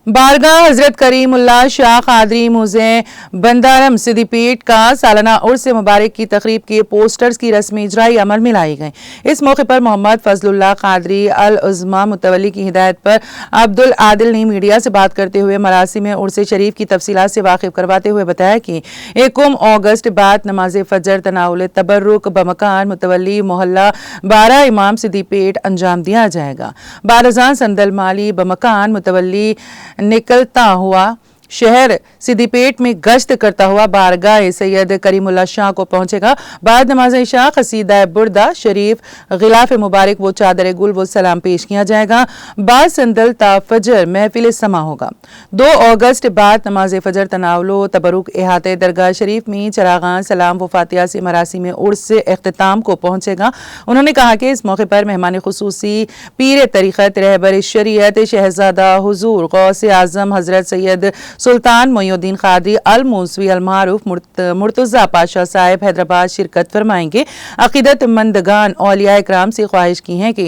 बारगाह हजरत करीमुल्लाह शाह कादरी मुज़े बंदारम सिद्दीपेट का सालाना उर्स मुबारक की तकरीब के पोस्टर्स की रस्मी इजराई अमल में लाई गई। इस मौके पर मोहम्मद फजलुल्लाह कादरी अल उज़्मा मुतवल्ली की हिदायत पर अब्दुल आदिल ने मीडिया से बात करते हुए मरासिम उर्स शरीफ की तफसीलात से वाकिफ करवाते हुए बताया कि 1 अगस्त बाद नमाज फजर तनाउल तबर्रुक बमकान मुतवल्ली मोहल्ला 12 इमाम सिद्दीपेट अंजाम दिया जाएगा। बारजान संदल माली बमकान मुतवल्ली निकलता हुआ शहर सिद्दीपेट में गश्त करता हुआ बारगाह सैयद करीमुल्लाह शाह को पहुंचेगा। बाद नमाज इशा कसीदा बुर्दा शरीफ गिलाफ मुबारक वो चादर गुल वो सलाम पेश किया जाएगा। बाद संदल ता फजर महफिल समा होगा। 2 अगस्त बाद नमाज फजर तनावलो तबरुक इहाते दरगाह शरीफ में चरागान सलाम व फातिहा से मरासी में उर्स से अख्ताम को पहुंचेगा। उन्होंने कहा कि इस मौके पर मेहमान खुसूसी पीर तरीक़त रहबर शरीयत शहजादा हुजूर गौस आजम हजरत सैयद सुल्तान मोइनुद्दीन कादरी अल मूसवी अल मारूफ मुर्तज़ा पाशा साहिब हैदराबाद शिरकत फरमाएंगे। अकीदतमंदगान औलिया इकराम से ख्वाहिश की है कि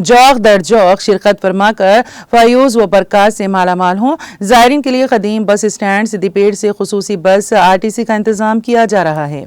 जौक दर जौक शिरकत फरमा कर फयूज़ व बरक़ात से मालामाल हों। ज़ायरीन के लिए कदीम बस स्टैंड सिद्दीपेट से खुसूसी बस RTC का इंतज़ाम किया जा रहा है।